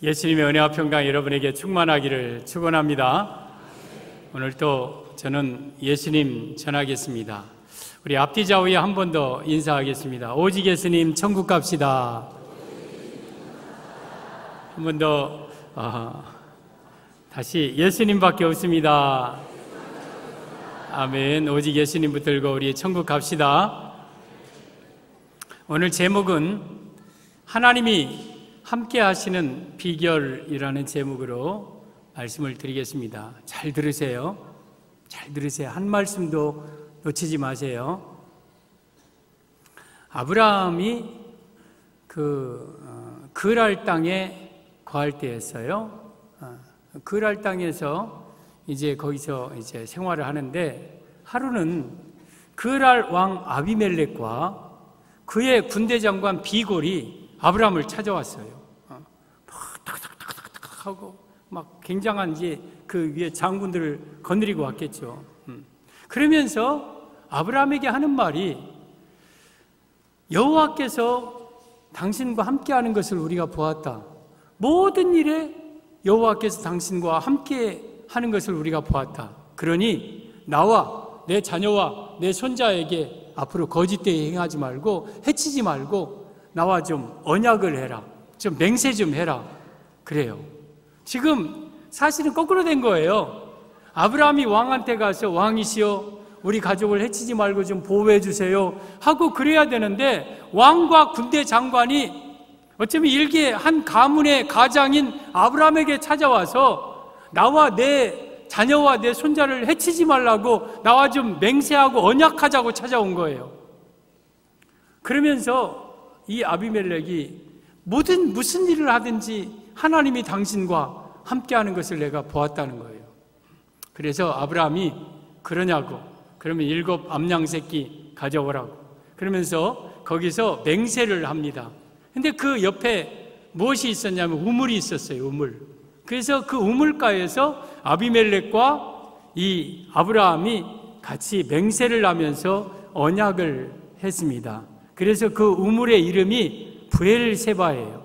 예수님의 은혜와 평강 여러분에게 충만하기를 축원합니다. 오늘 또 저는 예수님 전하겠습니다. 우리 앞뒤 좌우에 한 번 더 인사하겠습니다. 오직 예수님 천국 갑시다. 한 번 더 다시 예수님밖에 없습니다. 아멘. 오직 예수님 붙들고 우리 천국 갑시다. 오늘 제목은 하나님이 함께 하시는 비결이라는 제목으로 말씀을 드리겠습니다. 잘 들으세요. 잘 들으세요. 한 말씀도 놓치지 마세요. 아브라함이 그랄 땅에 거할 때였어요. 그랄 땅에서 거기서 생활을 하는데, 하루는 그랄 왕 아비멜렉과 그의 군대 장관 비골이 아브라함을 찾아왔어요. 막 탁탁탁탁 하고 막 굉장한 그 위에 장군들을 거느리고 왔겠죠. 그러면서 아브라함에게 하는 말이, 여호와께서 당신과 함께하는 것을 우리가 보았다. 모든 일에 여호와께서 당신과 함께하는 것을 우리가 보았다. 그러니 나와 내 자녀와 내 손자에게 앞으로 거짓되이 행하지 말고 해치지 말고 나와 좀 언약을 해라. 좀 맹세 좀 해라. 그래요. 지금 사실은 거꾸로 된 거예요. 아브라함이 왕한테 가서 왕이시여 우리 가족을 해치지 말고 좀 보호해 주세요 하고 그래야 되는데, 왕과 군대 장관이 어쩌면 일개 한 가문의 가장인 아브라함에게 찾아와서 나와 내 자녀와 내 손자를 해치지 말라고 나와 좀 맹세하고 언약하자고 찾아온 거예요. 그러면서 이 아비멜렉이 무슨 일을 하든지 하나님이 당신과 함께하는 것을 내가 보았다는 거예요. 그래서 아브라함이 그러냐고, 그러면 7 암양 새끼 가져오라고 그러면서 거기서 맹세를 합니다. 근데 그 옆에 무엇이 있었냐면 우물이 있었어요. 우물. 그래서 그 우물가에서 아비멜렉과 이 아브라함이 같이 맹세를 하면서 언약을 했습니다. 그래서 그 우물의 이름이 브엘세바예요.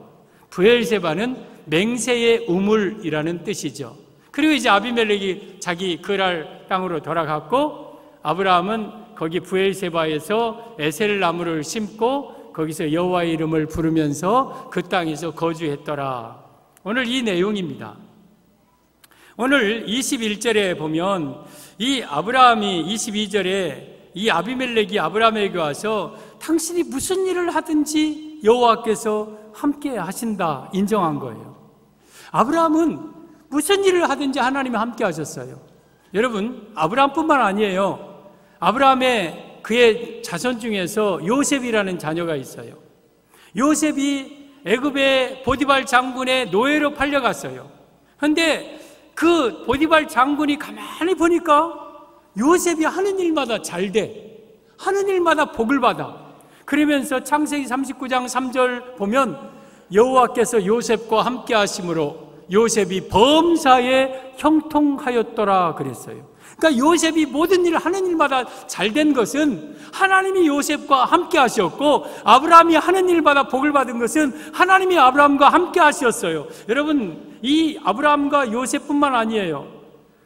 브엘세바는 맹세의 우물이라는 뜻이죠. 그리고 이제 아비멜렉이 자기 그랄 땅으로 돌아갔고, 아브라함은 거기 브엘세바에서 에셀 나무를 심고 거기서 여호와의 이름을 부르면서 그 땅에서 거주했더라. 오늘 이 내용입니다. 오늘 21절에 보면 이 아브라함이 22절에 이 아비멜렉이 아브라함에게 와서 당신이 무슨 일을 하든지 여호와께서 함께 하신다 인정한 거예요. 아브라함은 무슨 일을 하든지 하나님이 함께 하셨어요. 여러분, 아브라함뿐만 아니에요. 아브라함의 그의 자손 중에서 요셉이라는 자녀가 있어요. 요셉이 애굽의 보디발 장군의 노예로 팔려갔어요. 그런데 그 보디발 장군이 가만히 보니까 요셉이 하는 일마다 잘 돼. 하는 일마다 복을 받아. 그러면서 창세기 39장 3절 보면 여호와께서 요셉과 함께 하심으로 요셉이 범사에 형통하였더라 그랬어요. 그러니까 요셉이 모든 일을 하는 일마다 잘 된 것은 하나님이 요셉과 함께 하셨고, 아브라함이 하는 일마다 복을 받은 것은 하나님이 아브라함과 함께 하셨어요. 여러분, 이 아브라함과 요셉뿐만 아니에요.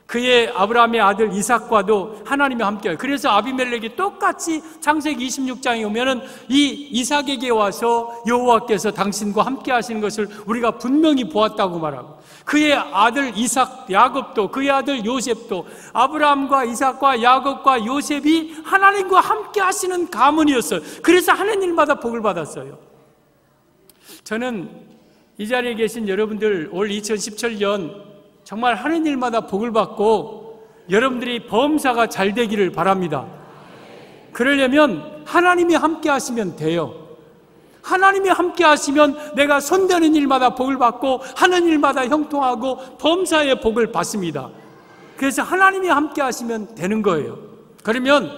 그의 아브라함의 아들 이삭과도 하나님이 함께해요. 그래서 아비멜렉이 똑같이 창세기 26장에 오면은 이 이삭에게 와서 여호와께서 당신과 함께 하시는 것을 우리가 분명히 보았다고 말하고, 그의 아들 이삭, 야곱도, 그의 아들 요셉도 아브라함과 이삭과 야곱과 요셉이 하나님과 함께 하시는 가문이었어요. 그래서 하는 일마다 복을 받았어요. 저는 이 자리에 계신 여러분들 올 2017년 정말 하는 일마다 복을 받고 여러분들이 범사가 잘 되기를 바랍니다. 그러려면 하나님이 함께 하시면 돼요. 하나님이 함께 하시면 내가 손대는 일마다 복을 받고 하는 일마다 형통하고 범사의 복을 받습니다. 그래서 하나님이 함께 하시면 되는 거예요. 그러면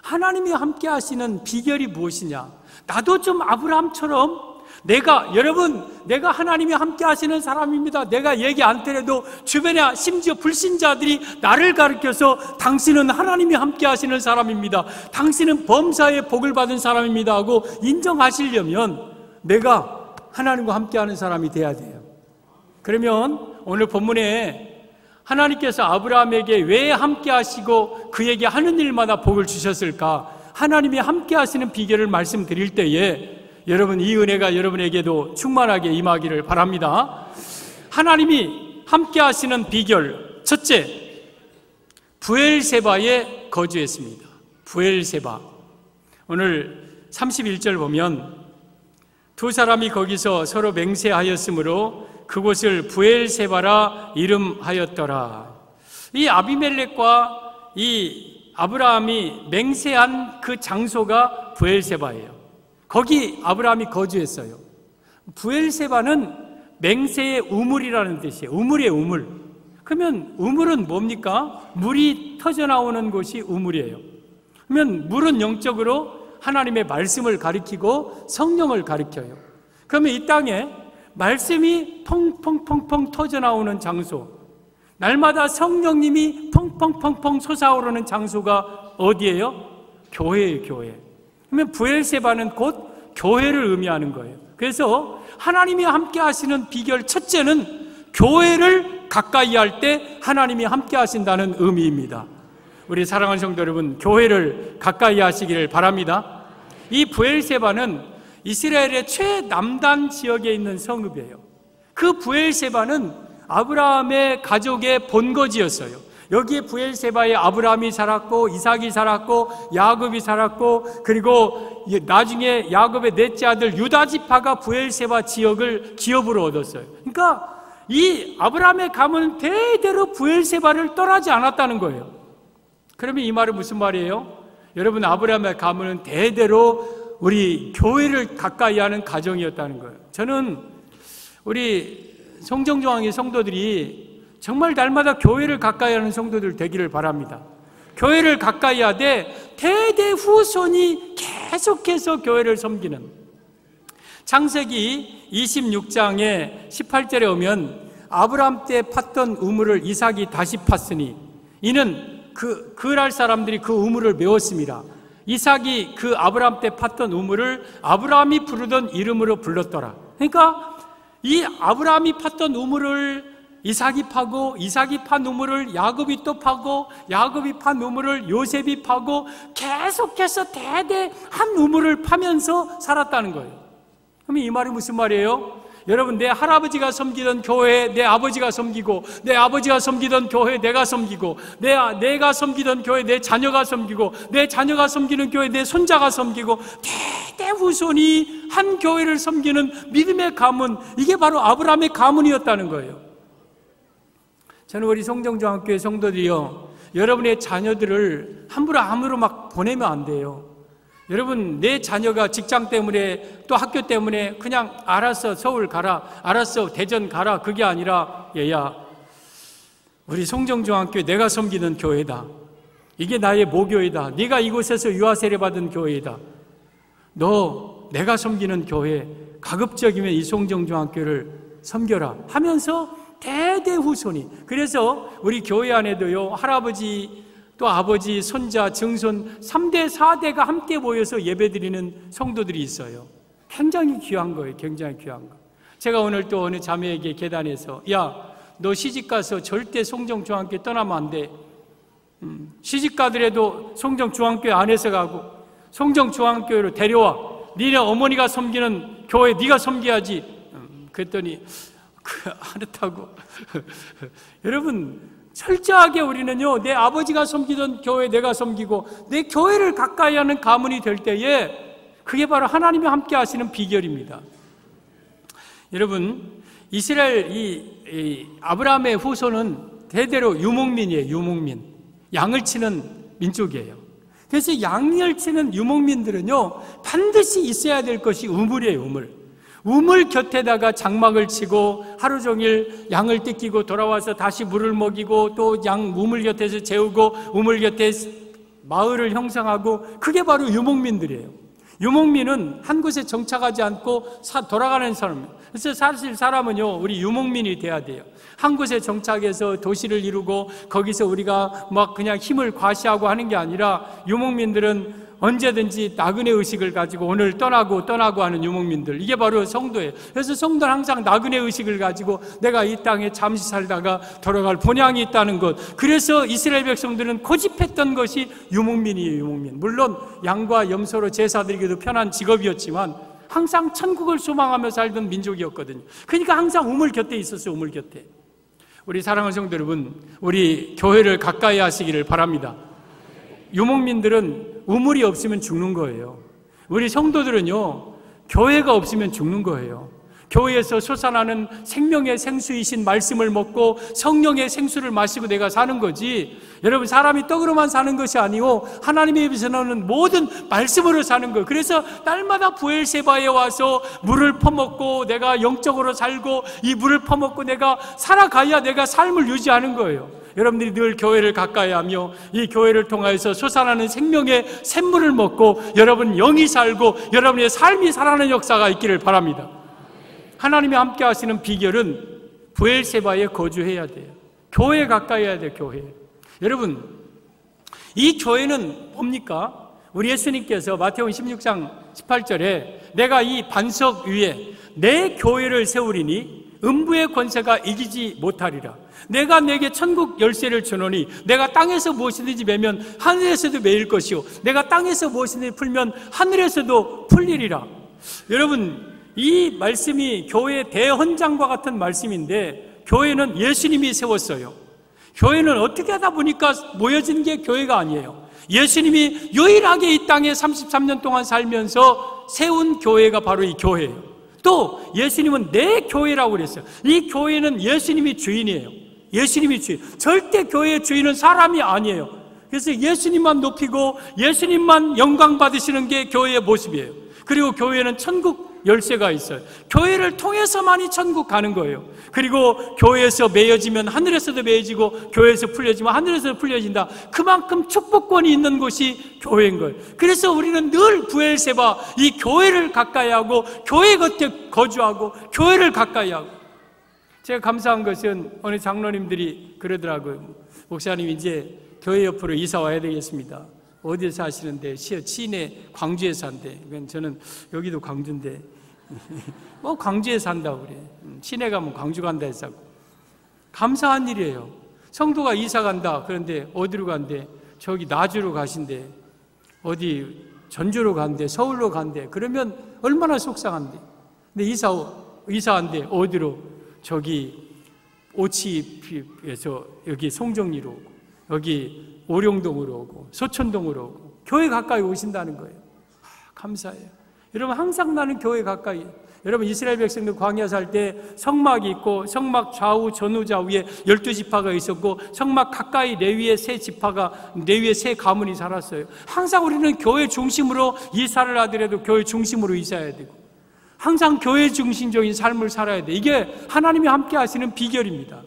하나님이 함께 하시는 비결이 무엇이냐? 나도 좀 아브라함처럼 내가 하나님이 함께 하시는 사람입니다. 내가 얘기 안 드려도 주변에 심지어 불신자들이 나를 가르쳐서 당신은 하나님이 함께 하시는 사람입니다. 당신은 범사의 복을 받은 사람입니다 하고 인정하시려면 내가 하나님과 함께 하는 사람이 돼야 돼요. 그러면 오늘 본문에 하나님께서 아브라함에게 왜 함께 하시고 그에게 하는 일마다 복을 주셨을까? 하나님이 함께 하시는 비결을 말씀드릴 때에 여러분, 이 은혜가 여러분에게도 충만하게 임하기를 바랍니다. 하나님이 함께 하시는 비결, 첫째, 브엘세바에 거주했습니다. 브엘세바. 오늘 31절 보면 두 사람이 거기서 서로 맹세하였으므로 그곳을 브엘세바라 이름하였더라. 이 아비멜렉과 이 아브라함이 맹세한 그 장소가 브엘세바예요. 거기 아브라함이 거주했어요. 브엘세바는 맹세의 우물이라는 뜻이에요. 우물이에요, 우물. 그러면 우물은 뭡니까? 물이 터져나오는 곳이 우물이에요. 그러면 물은 영적으로 하나님의 말씀을 가리키고 성령을 가리켜요. 그러면 이 땅에 말씀이 펑펑펑펑 터져나오는 장소, 날마다 성령님이 펑펑펑펑 솟아오르는 장소가 어디예요? 교회예요, 교회. 그러면 브엘세바는 곧 교회를 의미하는 거예요. 그래서 하나님이 함께 하시는 비결 첫째는 교회를 가까이 할 때 하나님이 함께 하신다는 의미입니다. 우리 사랑하는 성도 여러분, 교회를 가까이 하시기를 바랍니다. 이 브엘세바는 이스라엘의 최남단 지역에 있는 성읍이에요. 그 브엘세바는 아브라함의 가족의 본거지였어요. 여기에 브엘세바에 아브라함이 살았고 이삭이 살았고 야곱이 살았고, 그리고 나중에 야곱의 넷째 아들 유다 지파가 브엘세바 지역을 기업으로 얻었어요. 그러니까 이 아브라함의 가문은 대대로 브엘세바를 떠나지 않았다는 거예요. 그러면 이 말은 무슨 말이에요? 여러분, 아브라함의 가문은 대대로 우리 교회를 가까이 하는 가정이었다는 거예요. 저는 우리 성정중앙의 성도들이 정말 날마다 교회를 가까이 하는 성도들 되기를 바랍니다. 교회를 가까이 하되 대대 후손이 계속해서 교회를 섬기는, 창세기 26장에 18절에 오면 아브라함 때 팠던 우물을 이삭이 다시 팠으니 이는 그날 사람들이 그 우물을 메웠습니다. 이삭이 그 아브라함 때 팠던 우물을 아브라함이 부르던 이름으로 불렀더라. 그러니까 이 아브라함이 팠던 우물을 이삭이 파고, 이삭이 판 우물을 야곱이 또 파고, 야곱이 판 우물을 요셉이 파고, 계속해서 대대 한 우물을 파면서 살았다는 거예요. 그럼 이 말이 무슨 말이에요? 여러분, 내 할아버지가 섬기던 교회 내 아버지가 섬기고, 내 아버지가 섬기던 교회 내가 섬기고, 내가 섬기던 교회 내 자녀가 섬기고, 내 자녀가 섬기는 교회 내 손자가 섬기고, 대대 후손이 한 교회를 섬기는 믿음의 가문, 이게 바로 아브라함의 가문이었다는 거예요. 저는 우리 성정중앙교회 성도들이요, 여러분의 자녀들을 함부로 막 보내면 안 돼요. 여러분, 내 자녀가 직장 때문에 또 학교 때문에 그냥 알았어 서울 가라, 알았어 대전 가라, 그게 아니라, 얘야, 우리 성정중앙교회 내가 섬기는 교회다, 이게 나의 모교회다, 네가 이곳에서 유아세례 받은 교회이다, 너 내가 섬기는 교회 가급적이면 이 성정중앙교회를 섬겨라 하면서 대대 후손이, 그래서 우리 교회 안에도요, 할아버지 또 아버지, 손자, 증손 3대, 4대가 함께 모여서 예배드리는 성도들이 있어요. 굉장히 귀한 거예요. 굉장히 귀한 거. 제가 오늘 또 어느 자매에게 계단에서, 야, 너 시집가서 절대 성정중앙교회 떠나면 안 돼. 시집가더라도 성정중앙교회 안에서 가고 성정중앙교회로 데려와. 니네 어머니가 섬기는 교회 네가 섬겨야지. 그랬더니 그렇다고. 여러분, 철저하게 우리는요, 내 아버지가 섬기던 교회 내가 섬기고 내 교회를 가까이 하는 가문이 될 때에 그게 바로 하나님이 함께 하시는 비결입니다. 여러분, 이스라엘 이 아브라함의 후손은 대대로 유목민이에요. 유목민, 양을 치는 민족이에요. 그래서 양을 치는 유목민들은요, 반드시 있어야 될 것이 우물이에요. 우물. 우물 곁에다가 장막을 치고 하루 종일 양을 뜯기고 돌아와서 다시 물을 먹이고 또 양 우물 곁에서 재우고 우물 곁에 마을을 형성하고, 그게 바로 유목민들이에요. 유목민은 한 곳에 정착하지 않고 돌아가는 사람이에요. 그래서 사실 사람은요, 우리 유목민이 돼야 돼요. 한 곳에 정착해서 도시를 이루고 거기서 우리가 막 그냥 힘을 과시하고 하는 게 아니라, 유목민들은 언제든지 나그네 의식을 가지고 오늘 떠나고 하는 유목민들, 이게 바로 성도예요. 그래서 성도는 항상 나그네 의식을 가지고 내가 이 땅에 잠시 살다가 돌아갈 본향이 있다는 것. 그래서 이스라엘 백성들은 고집했던 것이 유목민이에요. 유목민. 물론 양과 염소로 제사 드리기도 편한 직업이었지만 항상 천국을 소망하며 살던 민족이었거든요. 그러니까 항상 우물 곁에 있었어요. 우물 곁에. 우리 사랑하는 성도 여러분, 우리 교회를 가까이 하시기를 바랍니다. 유목민들은 우물이 없으면 죽는 거예요. 우리 성도들은요, 교회가 없으면 죽는 거예요. 교회에서 솟아나는 생명의 생수이신 말씀을 먹고 성령의 생수를 마시고 내가 사는 거지, 여러분, 사람이 떡으로만 사는 것이 아니고 하나님의 입에서 나오는 모든 말씀으로 사는 거예요. 그래서 날마다 부엘세바에 와서 물을 퍼먹고 내가 영적으로 살고 이 물을 퍼먹고 내가 살아가야 내가 삶을 유지하는 거예요. 여러분들이 늘 교회를 가까이 하며 이 교회를 통하여서 솟아나는 생명의 샘물을 먹고 여러분 영이 살고 여러분의 삶이 살아나는 역사가 있기를 바랍니다. 하나님이 함께 하시는 비결은 부엘세바에 거주해야 돼요. 교회에 가까이 해야 돼요. 교회. 여러분, 이 교회는 뭡니까? 우리 예수님께서 마태복음 16장 18절에 내가 이 반석 위에 내 교회를 세우리니 음부의 권세가 이기지 못하리라. 내가 내게 천국 열쇠를 주노니 내가 땅에서 무엇이든지 매면 하늘에서도 매일 것이요 내가 땅에서 무엇이든지 풀면 하늘에서도 풀리리라. 여러분, 이 말씀이 교회의 대헌장과 같은 말씀인데 교회는 예수님이 세웠어요. 교회는 어떻게 하다 보니까 모여진 게 교회가 아니에요. 예수님이 유일하게 이 땅에 33년 동안 살면서 세운 교회가 바로 이 교회예요. 또 예수님은 내 교회라고 그랬어요. 이 교회는 예수님이 주인이에요. 예수님이 주인. 절대 교회의 주인은 사람이 아니에요. 그래서 예수님만 높이고 예수님만 영광 받으시는 게 교회의 모습이에요. 그리고 교회는 천국 열쇠가 있어요. 교회를 통해서만이 천국 가는 거예요. 그리고 교회에서 맺어지면 하늘에서도 맺어지고 교회에서 풀려지면 하늘에서도 풀려진다. 그만큼 축복권이 있는 곳이 교회인 거예요. 그래서 우리는 늘 부엘세바, 이 교회를 가까이 하고 교회 곁에 거주하고 교회를 가까이 하고. 제가 감사한 것은 어느 장로님들이 그러더라고요. 목사님, 이제 교회 옆으로 이사 와야 되겠습니다. 어디서 사시는데? 시내 광주에 산대. 저는 여기도 광주인데 뭐 광주에 산다고 그래. 시내 가면 광주 간다 해서. 감사한 일이에요. 성도가 이사 간다. 그런데 어디로 간대? 저기 나주로 가신대. 어디 전주로 간대. 서울로 간대. 그러면 얼마나 속상한데. 근데 이사한대. 어디로? 저기 오치에서 여기 송정리로 오고 여기 오룡동으로 오고 소천동으로 오고 교회 가까이 오신다는 거예요. 감사해요. 여러분, 항상 나는 교회 가까이. 여러분, 이스라엘 백성들 광야 살 때 성막이 있고 성막 좌우 전후 좌우에 12지파가 있었고 성막 가까이 레위의 세 가문이 살았어요. 항상 우리는 교회 중심으로 이사를 하더라도 교회 중심으로 이사해야 되고 항상 교회 중심적인 삶을 살아야 돼. 이게 하나님이 함께 하시는 비결입니다.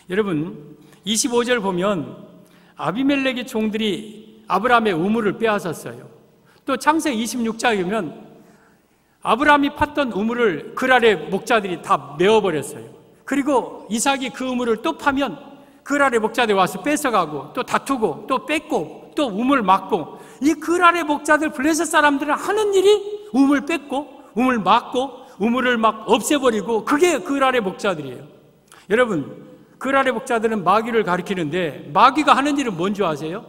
여러분, 25절 보면 아비멜렉의 종들이 아브라함의 우물을 빼앗았어요. 또 창세기 26장에 보면 아브라함이 팠던 우물을 그랄의 목자들이 다 메워버렸어요. 그리고 이삭이 그 우물을 또 파면 그랄의 목자들이 와서 뺏어가고 또 다투고 또 뺏고 또 우물 막고, 이 그랄의 목자들 블레셋 사람들은 하는 일이 우물 뺏고 우물 막고 우물을 막 없애버리고, 그게 그랄의 목자들이에요. 여러분, 그랄의 목자들은 마귀를 가리키는데 마귀가 하는 일은 뭔지 아세요?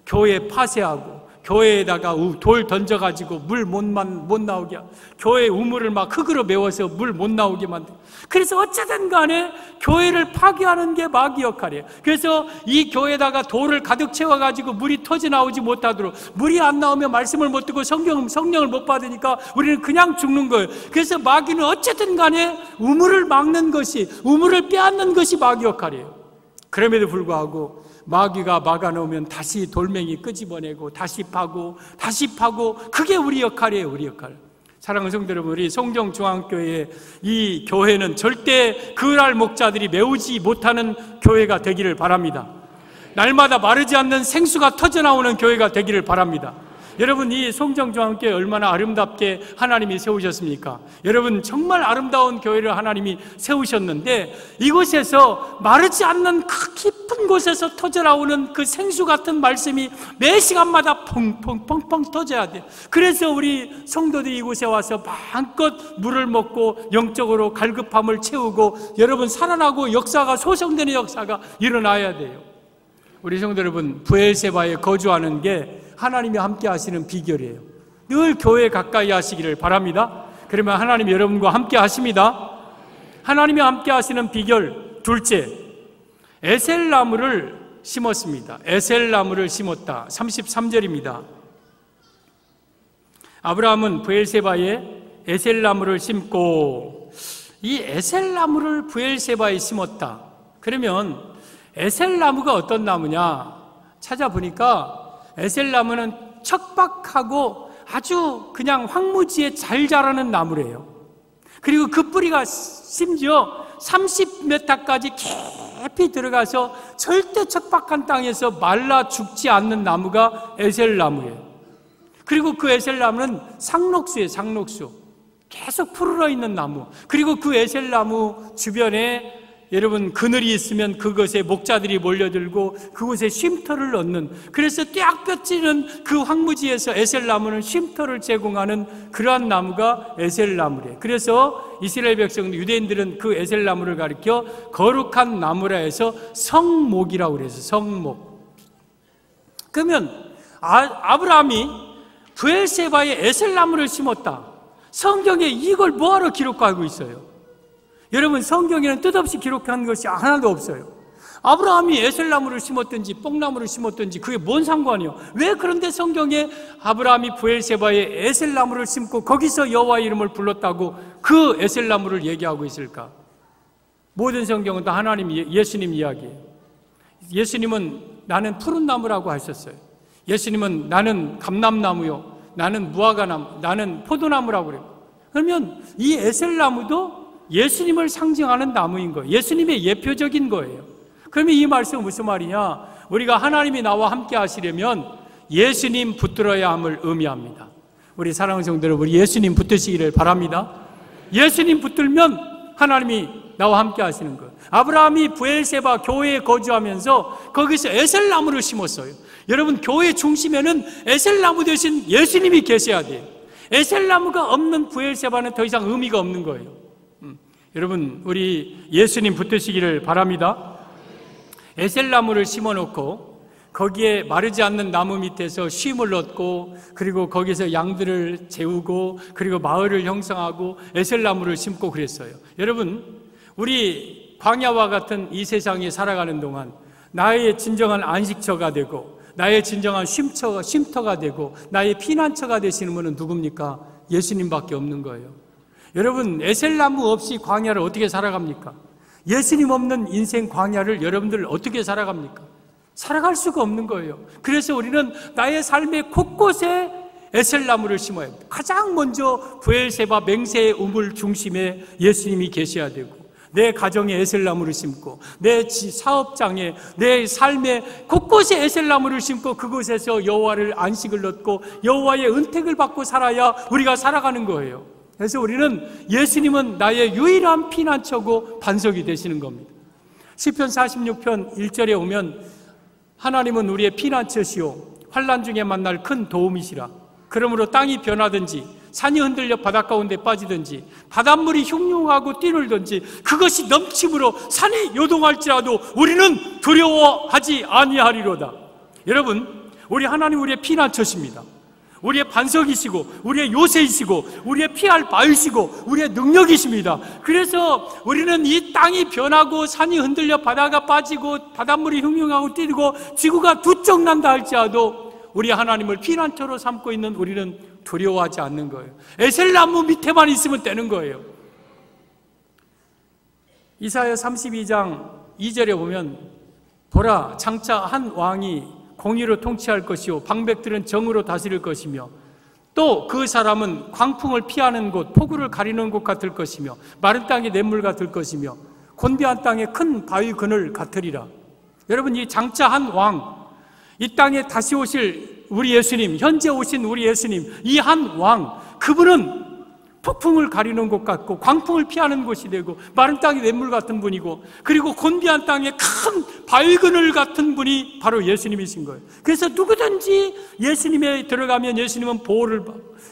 교회 파쇄하고 교회에다가 돌 던져가지고 물 못 나오게 하고 교회 우물을 막 흙으로 메워서 물 못 나오게 만들고, 그래서 어쨌든 간에 교회를 파괴하는 게 마귀 역할이에요. 그래서 이 교회에다가 돌을 가득 채워가지고 물이 터져 나오지 못하도록, 물이 안 나오면 말씀을 못 듣고 성령을 못 받으니까 우리는 그냥 죽는 거예요. 그래서 마귀는 어쨌든 간에 우물을 막는 것이, 우물을 빼앗는 것이 마귀 역할이에요. 그럼에도 불구하고 마귀가 막아놓으면 다시 돌멩이 끄집어내고 다시 파고 그게 우리 역할이에요. 우리 역할. 사랑하는 성도 여러분, 우리 송정중앙교회의 이 교회는 절대 그랄 목자들이 메우지 못하는 교회가 되기를 바랍니다. 날마다 마르지 않는 생수가 터져나오는 교회가 되기를 바랍니다. 여러분, 이 송정중앙교회 얼마나 아름답게 하나님이 세우셨습니까? 여러분, 정말 아름다운 교회를 하나님이 세우셨는데, 이곳에서 마르지 않는 그 깊은 곳에서 터져나오는 그 생수 같은 말씀이 매 시간마다 펑펑펑펑 터져야 돼요. 그래서 우리 성도들이 이곳에 와서 마음껏 물을 먹고 영적으로 갈급함을 채우고, 여러분, 살아나고 역사가, 소성되는 역사가 일어나야 돼요. 우리 성도 여러분, 브엘세바에 거주하는 게 하나님이 함께 하시는 비결이에요. 늘 교회에 가까이 하시기를 바랍니다. 그러면 하나님이 여러분과 함께 하십니다. 하나님이 함께 하시는 비결 둘째, 에셀나무를 심었습니다. 에셀나무를 심었다. 33절입니다. 아브라함은 브엘세바에 에셀나무를 심고, 이 에셀나무를 브엘세바에 심었다. 그러면 에셀나무가 어떤 나무냐 찾아보니까, 에셀나무는 척박하고 아주 그냥 황무지에 잘 자라는 나무래요. 그리고 그 뿌리가 심지어 30m까지 깊이 들어가서 절대 척박한 땅에서 말라 죽지 않는 나무가 에셀나무예요. 그리고 그 에셀나무는 상록수예요. 상록수. 계속 푸르러 있는 나무. 그리고 그 에셀나무 주변에 여러분, 그늘이 있으면 그것에 목자들이 몰려들고 그곳에 쉼터를 얻는, 그래서 떼악 볕지는 그 황무지에서 에셀나무는 쉼터를 제공하는 그러한 나무가 에셀나무래. 그래서 이스라엘 백성, 유대인들은 그 에셀나무를 가리켜 거룩한 나무라 해서 성목이라고 그래서 성목. 그러면 아브라함이 브엘세바에 에셀나무를 심었다. 성경에 이걸 뭐하러 기록하고 있어요? 여러분, 성경에는 뜻없이 기록한 것이 하나도 없어요. 아브라함이 에셀나무를 심었든지 뽕나무를 심었든지 그게 뭔 상관이요? 왜 그런데 성경에 아브라함이 브엘세바에 에셀나무를 심고 거기서 여호와의 이름을 불렀다고 그 에셀나무를 얘기하고 있을까? 모든 성경은 다 하나님, 예수님 이야기예요. 예수님은 나는 푸른 나무라고 하셨어요. 예수님은 나는 감람나무요, 나는 무화과나무, 나는 포도나무라고 그래요. 그러면 이 에셀나무도 예수님을 상징하는 나무인 거예요. 예수님의 예표적인 거예요. 그러면 이 말씀은 무슨 말이냐? 우리가 하나님이 나와 함께 하시려면 예수님 붙들어야 함을 의미합니다. 우리 사랑하는 성도 여러분, 예수님 붙드시기를 바랍니다. 예수님 붙들면 하나님이 나와 함께 하시는 거예요. 아브라함이 브엘세바 교회에 거주하면서 거기서 에셀나무를 심었어요. 여러분, 교회 중심에는 에셀나무 대신 예수님이 계셔야 돼요. 에셀나무가 없는 브엘세바는 더 이상 의미가 없는 거예요. 여러분, 우리 예수님 붙드시기를 바랍니다. 에셀나무를 심어놓고 거기에 마르지 않는 나무 밑에서 쉼을 얻고, 그리고 거기서 양들을 재우고, 그리고 마을을 형성하고 에셀나무를 심고 그랬어요. 여러분, 우리 광야와 같은 이 세상에 살아가는 동안 나의 진정한 안식처가 되고, 나의 진정한 쉼터가 되고, 나의 피난처가 되시는 분은 누굽니까? 예수님밖에 없는 거예요. 여러분, 에셀나무 없이 광야를 어떻게 살아갑니까? 예수님 없는 인생 광야를 여러분들 어떻게 살아갑니까? 살아갈 수가 없는 거예요. 그래서 우리는 나의 삶의 곳곳에 에셀나무를 심어야 합니다. 가장 먼저 브엘세바 맹세의 우물 중심에 예수님이 계셔야 되고, 내 가정에 에셀나무를 심고, 내 사업장에, 내 삶의 곳곳에 에셀나무를 심고, 그곳에서 여호와를 안식을 얻고 여호와의 은택을 받고 살아야 우리가 살아가는 거예요. 그래서 우리는 예수님은 나의 유일한 피난처고 반석이 되시는 겁니다. 시편 46편 1절에 오면 하나님은 우리의 피난처시오, 환난 중에 만날 큰 도움이시라. 그러므로 땅이 변하든지 산이 흔들려 바닷가 가운데 빠지든지 바닷물이 흉흉하고 뛰놀든지 그것이 넘침으로 산이 요동할지라도 우리는 두려워하지 아니하리로다. 여러분, 우리 하나님 우리의 피난처십니다. 우리의 반석이시고 우리의 요새이시고 우리의 피할 바위시고 우리의 능력이십니다. 그래서 우리는 이 땅이 변하고 산이 흔들려 바다가 빠지고 바닷물이 흉흉하고 뛰고 지구가 두쩍난다 할지라도 우리 하나님을 피난처로 삼고 있는 우리는 두려워하지 않는 거예요. 에셀나무 밑에만 있으면 되는 거예요. 이사야 32장 2절에 보면 보라, 장차 한 왕이 공의로 통치할 것이요 방백들은 정으로 다스릴 것이며 또 그 사람은 광풍을 피하는 곳, 폭우를 가리는 곳 같을 것이며 마른 땅의 냇물 같을 것이며 곤비한 땅의 큰 바위 그늘 같으리라. 여러분, 이 장차 한 왕, 이 땅에 다시 오실 우리 예수님, 현재 오신 우리 예수님, 이 한 왕, 그분은 폭풍을 가리는 곳 같고 광풍을 피하는 곳이 되고 마른 땅이 냇물 같은 분이고, 그리고 곤비한 땅에 큰 밝은을 같은 분이 바로 예수님이신 거예요. 그래서 누구든지 예수님에 들어가면 예수님은 보호를,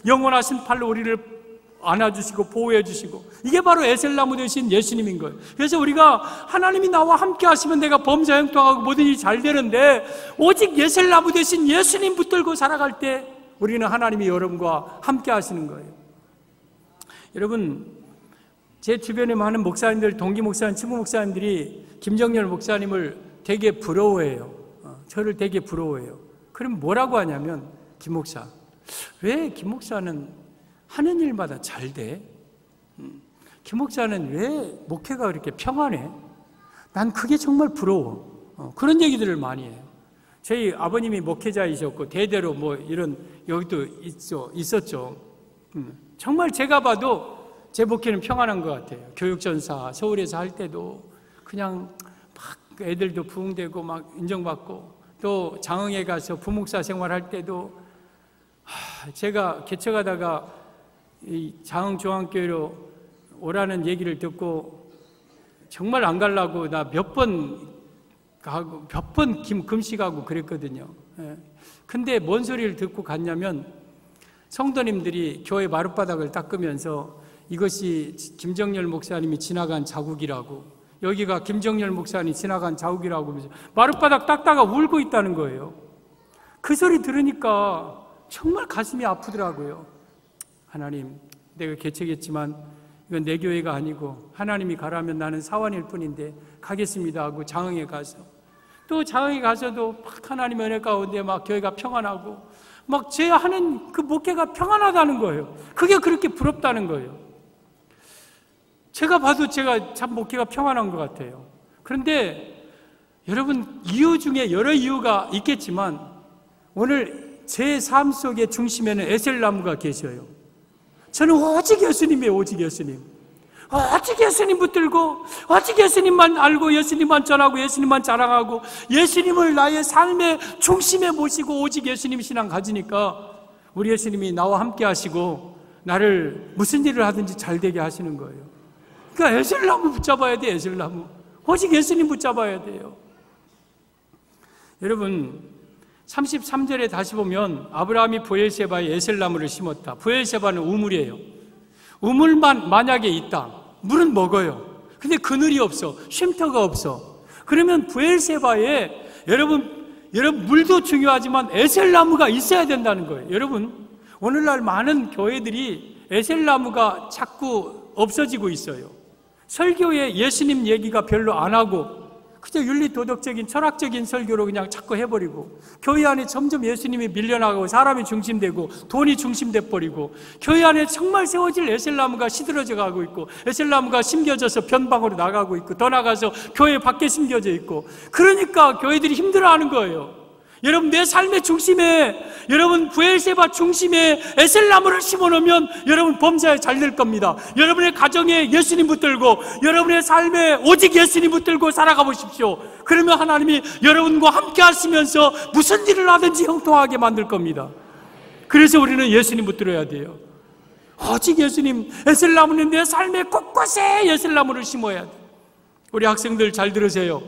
영원하신 팔로 우리를 안아주시고 보호해 주시고, 이게 바로 에셀나무 되신 예수님인 거예요. 그래서 우리가 하나님이 나와 함께 하시면 내가 범사 형통하고 모든 일이 잘 되는데, 오직 에셀나무 되신 예수님 붙들고 살아갈 때 우리는 하나님이 여러분과 함께 하시는 거예요. 여러분, 제 주변에 많은 목사님들, 동기 목사님, 친구 목사님들이 김정열 목사님을 되게 부러워해요. 저를 되게 부러워해요. 그럼 뭐라고 하냐면, 김 목사, 왜 김 목사는 하는 일마다 잘 돼? 김 목사는 왜 목회가 그렇게 평안해? 난 그게 정말 부러워. 그런 얘기들을 많이 해요. 저희 아버님이 목회자이셨고 대대로 뭐 이런 여기도 있었죠. 정말 제가 봐도 제 목회는 평안한 것 같아요. 교육전사 서울에서 할 때도 그냥 막 애들도 부흥되고 막 인정받고, 또 장흥에 가서 부목사 생활할 때도 제가 개척하다가 이 장흥 중앙교회로 오라는 얘기를 듣고 정말 안 가려고 나 몇 번 금식하고 그랬거든요. 근데 뭔 소리를 듣고 갔냐면, 성도님들이 교회 마룻바닥을 닦으면서 이것이 김정열 목사님이 지나간 자국이라고, 여기가 김정열 목사님이 지나간 자국이라고 하면서 마룻바닥 닦다가 울고 있다는 거예요. 그 소리 들으니까 정말 가슴이 아프더라고요. 하나님, 내가 개척했지만 이건 내 교회가 아니고 하나님이 가라면 나는 사원일 뿐인데 가겠습니다 하고 장흥에 가서, 또 장흥에 가서도 막 하나님의 은혜 가운데 막 교회가 평안하고 막 제 하는 그 목회가 평안하다는 거예요. 그게 그렇게 부럽다는 거예요. 제가 봐도 제가 참 목회가 평안한 것 같아요. 그런데 여러분, 이유 중에 여러 이유가 있겠지만 오늘 제 삶 속의 중심에는 에셀나무가 계셔요. 저는 오직 예수님이에요. 오직 예수님. 오직 예수님 붙들고, 오직 예수님만 알고, 예수님만 전하고, 예수님만 자랑하고, 예수님을 나의 삶의 중심에 모시고 오직 예수님 신앙 가지니까 우리 예수님이 나와 함께 하시고 나를 무슨 일을 하든지 잘 되게 하시는 거예요. 그러니까 에셀나무 붙잡아야 돼. 에셀나무. 오직 예수님 붙잡아야 돼요. 여러분, 33절에 다시 보면 아브라함이 브엘세바에 에셀나무를 심었다. 브엘세바는 우물이에요. 우물만 만약에 있다, 물은 먹어요. 근데 그늘이 없어, 쉼터가 없어. 그러면 브엘세바에 여러분 물도 중요하지만 에셀나무가 있어야 된다는 거예요. 여러분, 오늘날 많은 교회들이 에셀나무가 자꾸 없어지고 있어요. 설교에 예수님 얘기가 별로 안 하고 그냥 윤리도덕적인 철학적인 설교로 그냥 자꾸 해버리고, 교회 안에 점점 예수님이 밀려나가고 사람이 중심되고 돈이 중심돼 버리고, 교회 안에 정말 세워질 에셀나무가 시들어져 가고 있고, 에셀나무가 심겨져서 변방으로 나가고 있고, 더 나가서 교회 밖에 심겨져 있고, 그러니까 교회들이 힘들어하는 거예요. 여러분, 내 삶의 중심에, 여러분 브엘세바 중심에 에셀나무를 심어놓으면 여러분 범사에 잘 될 겁니다. 여러분의 가정에 예수님 붙들고, 여러분의 삶에 오직 예수님 붙들고 살아가 보십시오. 그러면 하나님이 여러분과 함께 하시면서 무슨 일을 하든지 형통하게 만들 겁니다. 그래서 우리는 예수님 붙들어야 돼요. 오직 예수님, 에셀나무는 내 삶의 곳곳에 에셀나무를 심어야 돼요. 우리 학생들 잘 들으세요.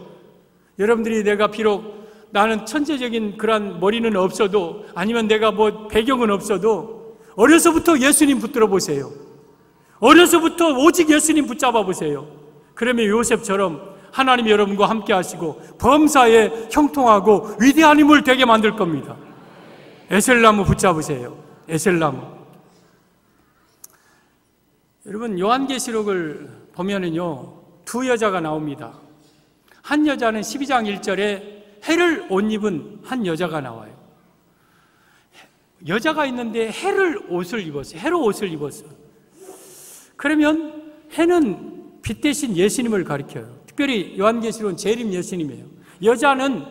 여러분들이 내가 비록 나는 천재적인 그런 머리는 없어도, 아니면 내가 뭐 배경은 없어도 어려서부터 예수님 붙들어 보세요. 어려서부터 오직 예수님 붙잡아 보세요. 그러면 요셉처럼 하나님이 여러분과 함께 하시고 범사에 형통하고 위대한 힘을 되게 만들 겁니다. 에셀나무 붙잡으세요. 에셀나무. 여러분, 요한계시록을 보면은요, 두 여자가 나옵니다. 한 여자는 12장 1절에 해를 옷 입은 한 여자가 나와요. 여자가 있는데 해를 옷을 입었어요. 해로 옷을 입었어요. 그러면 해는 빛 대신 예수님을 가리켜요. 특별히 요한계시록은 재림 예수님이에요. 여자는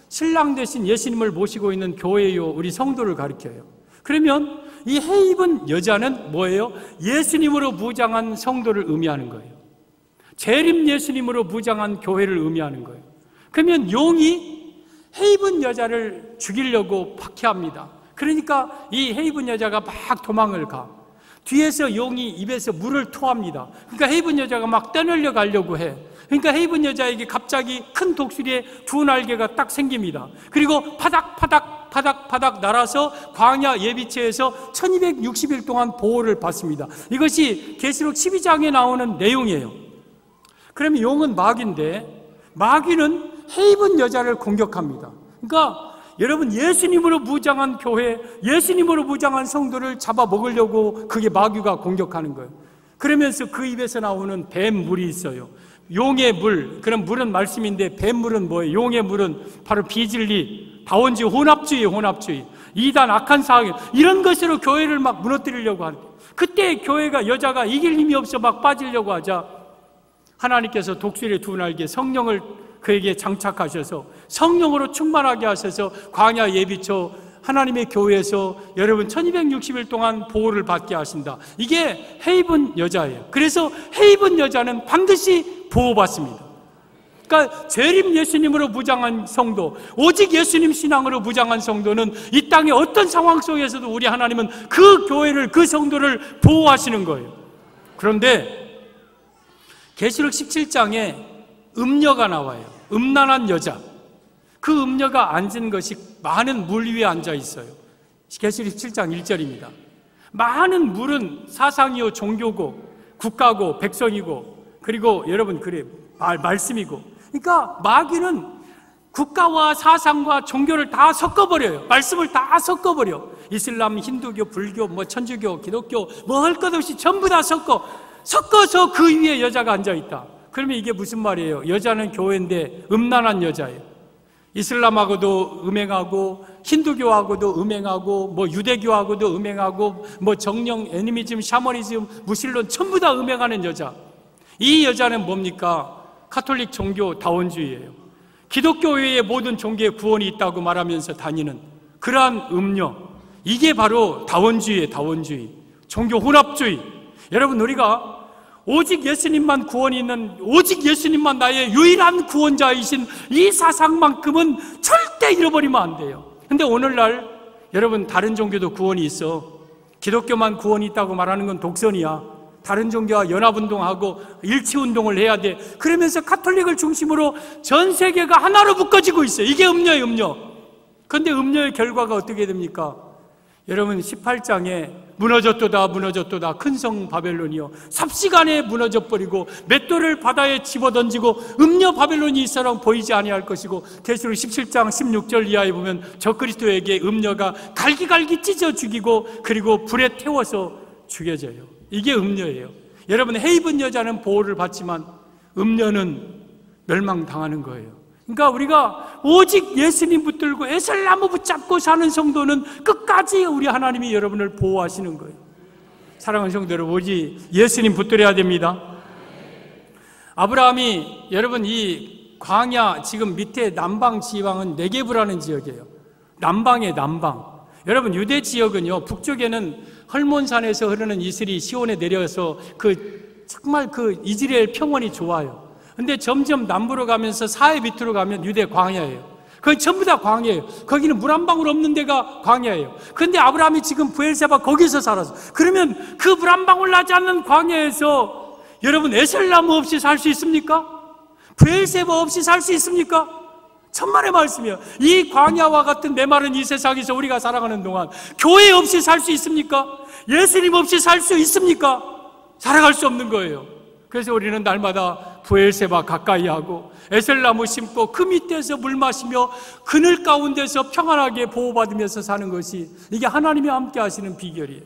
신랑 대신 예수님을 모시고 있는 교회요, 우리 성도를 가리켜요. 그러면 이 해 입은 여자는 뭐예요? 예수님으로 무장한 성도를 의미하는 거예요. 재림 예수님으로 무장한 교회를 의미하는 거예요. 그러면 용이 헤이븐 여자를 죽이려고 박해합니다. 그러니까 이 헤이븐 여자가 막 도망을 가. 뒤에서 용이 입에서 물을 토합니다. 그러니까 헤이븐 여자가 막 떠내려 가려고 해. 그러니까 헤이븐 여자에게 갑자기 큰 독수리의 두 날개가 딱 생깁니다. 그리고 파닥파닥 날아서 광야 예비체에서 1260일 동안 보호를 받습니다. 이것이 계시록 12장에 나오는 내용이에요. 그러면 용은 마귀인데 마귀는 헤이븐 여자를 공격합니다. 그러니까 여러분, 예수님으로 무장한 교회, 예수님으로 무장한 성도를 잡아먹으려고 그게 마귀가 공격하는 거예요. 그러면서 그 입에서 나오는 뱀물이 있어요. 용의 물, 그런 물은 말씀인데 뱀물은 뭐예요? 용의 물은 바로 비진리, 다원주의, 혼합주의, 이단, 악한 사회, 이런 것으로 교회를 막 무너뜨리려고 하는 거예요. 그때 교회가, 여자가 이길 힘이 없어 막 빠지려고 하자 하나님께서 독수리의 두 날개 성령을 그에게 장착하셔서 성령으로 충만하게 하셔서 광야 예비처 하나님의 교회에서 여러분 1260일 동안 보호를 받게 하신다. 이게 헤이븐 여자예요. 그래서 헤이븐 여자는 반드시 보호받습니다. 그러니까 재림 예수님으로 무장한 성도, 오직 예수님 신앙으로 무장한 성도는 이 땅의 어떤 상황 속에서도 우리 하나님은 그 교회를, 그 성도를 보호하시는 거예요. 그런데 계시록 17장에 음녀가 나와요. 음란한 여자. 그 음녀가 앉은 것이 많은 물 위에 앉아 있어요. 계시록 17장 1절입니다. 많은 물은 사상이요, 종교고, 국가고, 백성이고, 그리고 여러분, 그래, 말씀이고. 그러니까 마귀는 국가와 사상과 종교를 다 섞어버려요. 말씀을 다 섞어버려. 이슬람, 힌두교, 불교, 뭐 천주교, 기독교, 뭐 할 것 없이 전부 다 섞어서 그 위에 여자가 앉아 있다. 그러면 이게 무슨 말이에요? 여자는 교회인데 음란한 여자예요. 이슬람하고도 음행하고, 힌두교하고도 음행하고, 뭐 유대교하고도 음행하고, 뭐 정령, 애니미즘, 샤머니즘, 무신론 전부 다 음행하는 여자. 이 여자는 뭡니까? 카톨릭 종교 다원주의예요. 기독교 외의 모든 종교에 구원이 있다고 말하면서 다니는 그러한 음녀. 이게 바로 다원주의예요. 다원주의, 종교 혼합주의. 여러분, 우리가 오직 예수님만 구원이 있는, 오직 예수님만 나의 유일한 구원자이신 이 사상만큼은 절대 잃어버리면 안 돼요. 근데 오늘날 여러분, 다른 종교도 구원이 있어. 기독교만 구원이 있다고 말하는 건 독선이야. 다른 종교와 연합운동하고 일치운동을 해야 돼. 그러면서 카톨릭을 중심으로 전 세계가 하나로 묶어지고 있어요. 이게 음녀예요, 음녀. 그런데 음녀의 결과가 어떻게 됩니까? 여러분, 18장에 무너졌도다 큰 성 바벨론이요, 삽시간에 무너져버리고 맷돌을 바다에 집어던지고 음녀 바벨론이 이처럼 보이지 아니할 것이고, 계시록 17장 16절 이하에 보면 적그리스도에게 음녀가 갈기갈기 찢어 죽이고 그리고 불에 태워서 죽여져요. 이게 음녀예요. 여러분, 헤이븐 여자는 보호를 받지만 음녀는 멸망당하는 거예요. 그러니까 우리가 오직 예수님 붙들고 에셀나무 붙잡고 사는 성도는 끝까지 우리 하나님이 여러분을 보호하시는 거예요. 사랑하는 성도 여러분, 오직 예수님 붙들어야 됩니다. 아브라함이, 여러분, 이 광야 지금 밑에 남방 지방은 네게브라는 지역이에요. 남방의 남방. 여러분, 유대 지역은요, 북쪽에는 헐몬산에서 흐르는 이슬이 시온에 내려서 정말 이스라엘 평원이 좋아요. 근데 점점 남부로 가면서 사해 밑으로 가면 유대 광야예요. 거기 전부 다 광야예요. 거기는 물 한 방울 없는 데가 광야예요. 그런데 아브라함이 지금 브엘세바 거기서 살았어. 그러면 그 물 한 방울 나지 않는 광야에서 여러분, 에셀나무 없이 살 수 있습니까? 브엘세바 없이 살 수 있습니까? 천만의 말씀이에요. 이 광야와 같은 메마른 이 세상에서 우리가 살아가는 동안 교회 없이 살 수 있습니까? 예수님 없이 살 수 있습니까? 살아갈 수 없는 거예요. 그래서 우리는 날마다 브엘세바 가까이 하고 에셀나무 심고 그 밑에서 물 마시며 그늘 가운데서 평안하게 보호받으면서 사는 것이, 이게 하나님이 함께 하시는 비결이에요.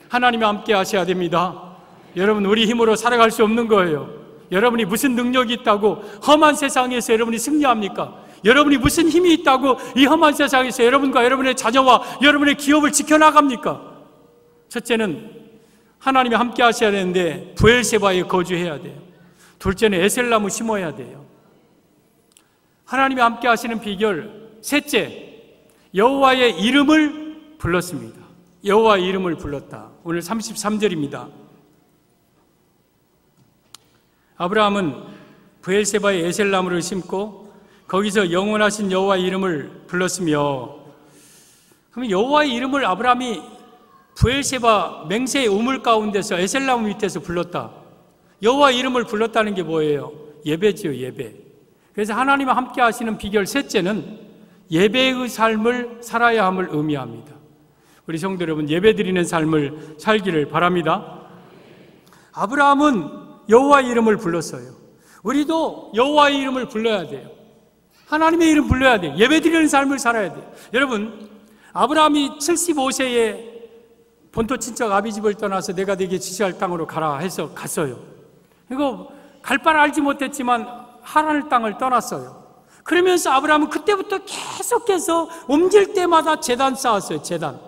하나님이 함께 하셔야 됩니다. 여러분, 우리 힘으로 살아갈 수 없는 거예요. 여러분이 무슨 능력이 있다고 험한 세상에서 여러분이 승리합니까? 여러분이 무슨 힘이 있다고 이 험한 세상에서 여러분과 여러분의 자녀와 여러분의 기업을 지켜나갑니까? 첫째는 하나님이 함께 하셔야 되는데 브엘세바에 거주해야 돼요. 둘째는 에셀나무 심어야 돼요. 하나님이 함께 하시는 비결. 셋째, 여호와의 이름을 불렀습니다. 여호와의 이름을 불렀다. 오늘 33절입니다. 아브라함은 브엘세바에 에셀나무를 심고 거기서 영원하신 여호와의 이름을 불렀으며, 그럼 여호와의 이름을 아브라함이 브엘세바 맹세의 우물 가운데서 에셀나무 밑에서 불렀다. 여호와의 이름을 불렀다는 게 뭐예요? 예배지요, 예배. 그래서 하나님과 함께 하시는 비결 셋째는 예배의 삶을 살아야 함을 의미합니다. 우리 성도 여러분, 예배 드리는 삶을 살기를 바랍니다. 아브라함은 여호와의 이름을 불렀어요. 우리도 여호와의 이름을 불러야 돼요. 하나님의 이름 불러야 돼요. 예배 드리는 삶을 살아야 돼요. 여러분, 아브라함이 75세에 본토 친척 아비집을 떠나서 내가 네게 지시할 땅으로 가라 해서 갔어요. 이거 갈 바를 알지 못했지만 하란의 땅을 떠났어요. 그러면서 아브라함은 그때부터 계속해서 옮길 때마다 제단 쌓았어요. 제단.